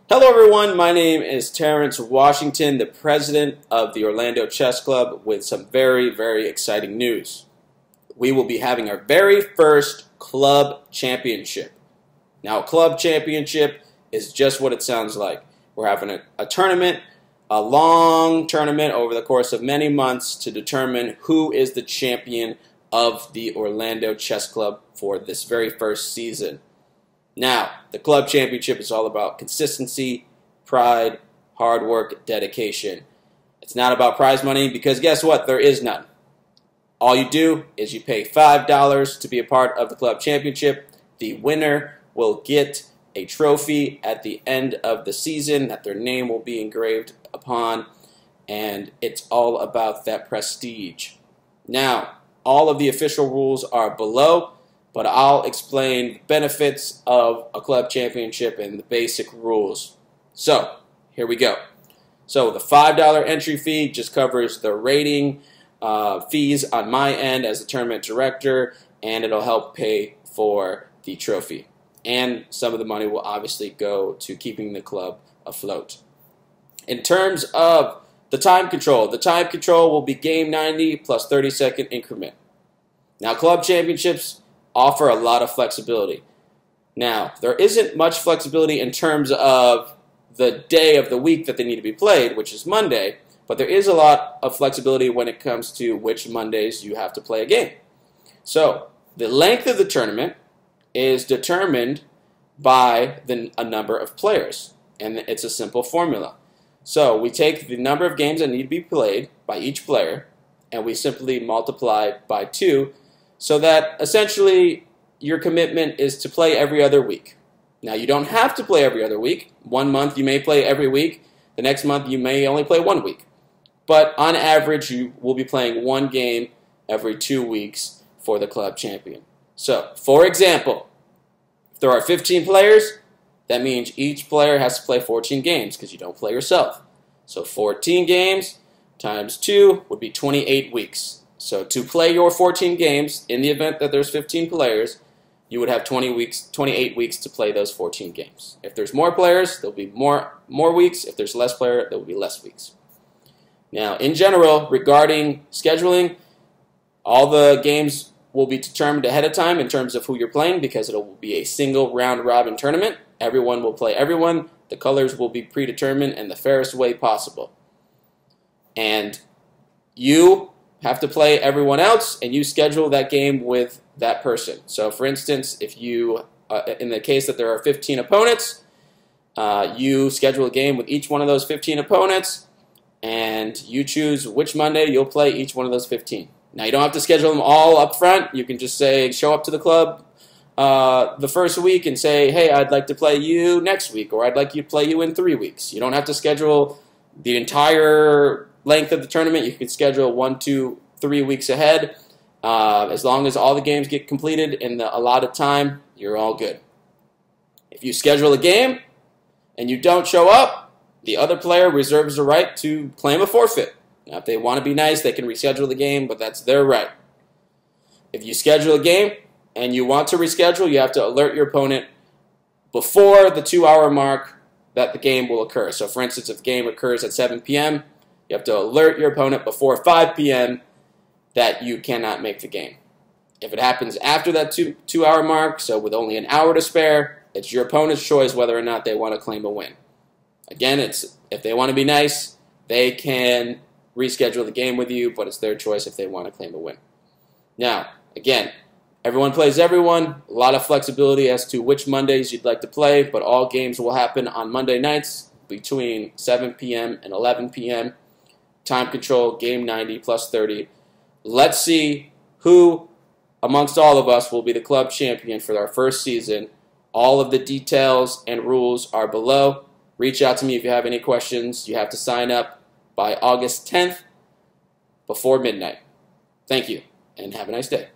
Hello everyone, my name is Terrence Washington, the president of the Orlando Chess Club, with some very exciting news. We will be having our very first club championship. Now, a club championship is just what it sounds like. We're having a tournament, a long tournament over the course of many months to determine who is the champion of the Orlando Chess Club for this very first season. Now, the club championship is all about consistency, pride, hard work, dedication. It's not about prize money because guess what? There is none. All you do is you pay $5 to be a part of the club championship. The winner will get a trophy at the end of the season that their name will be engraved upon, and it's all about that prestige. Now, all of the official rules are below, but I'll explain the benefits of a club championship and the basic rules. So, here we go. So, the $5 entry fee just covers the rating fees on my end as the tournament director, and it'll help pay for the trophy. And some of the money will obviously go to keeping the club afloat. In terms of the time control will be game 90 plus 30-second increment. Now, club championships offer a lot of flexibility. Now, there isn't much flexibility in terms of the day of the week that they need to be played, which is Monday, but there is a lot of flexibility when it comes to which Mondays you have to play a game. So, the length of the tournament is determined by a number of players, and it's a simple formula. So, we take the number of games that need to be played by each player, and we simply multiply by 2, so that essentially your commitment is to play every other week. Now, you don't have to play every other week. One month you may play every week. The next month you may only play 1 week. But on average, you will be playing 1 game every 2 weeks for the club champion. So, for example, if there are 15 players, that means each player has to play 14 games because you don't play yourself. So 14 games times 2 would be 28 weeks. So to play your 14 games, in the event that there's 15 players, you would have 28 weeks to play those 14 games. If there's more players, there'll be more weeks. If there's less players, there will be less weeks. Now, in general, regarding scheduling, all the games will be determined ahead of time in terms of who you're playing because it will be a single round-robin tournament. Everyone will play everyone. The colors will be predetermined in the fairest way possible. And you have to play everyone else, and you schedule that game with that person. So, for instance, if you, in the case that there are 15 opponents, you schedule a game with each one of those 15 opponents, and you choose which Monday you'll play each one of those 15. Now, you don't have to schedule them all up front. You can just say, show up to the club the first week and say, hey, I'd like to play you next week, or I'd like you to play you in 3 weeks. You don't have to schedule the entire length of the tournament. You can schedule 1, 2, 3 weeks ahead. As long as all the games get completed in the allotted time, you're all good. If you schedule a game and you don't show up, the other player reserves the right to claim a forfeit. Now, if they want to be nice, they can reschedule the game, but that's their right. If you schedule a game and you want to reschedule, you have to alert your opponent before the 2-hour mark that the game will occur. So, for instance, if the game occurs at 7 p.m., you have to alert your opponent before 5 p.m. that you cannot make the game. If it happens after that 2-hour mark, so with only an hour to spare, it's your opponent's choice whether or not they want to claim a win. Again, if they want to be nice, they can reschedule the game with you, but it's their choice if they want to claim a win. Now, again, everyone plays everyone. A lot of flexibility as to which Mondays you'd like to play, but all games will happen on Monday nights between 7 p.m. and 11 p.m. Time control, game 90 plus 30. Let's see who amongst all of us will be the club champion for our first season. All of the details and rules are below. Reach out to me if you have any questions. You have to sign up by August 10th before midnight. Thank you, and have a nice day.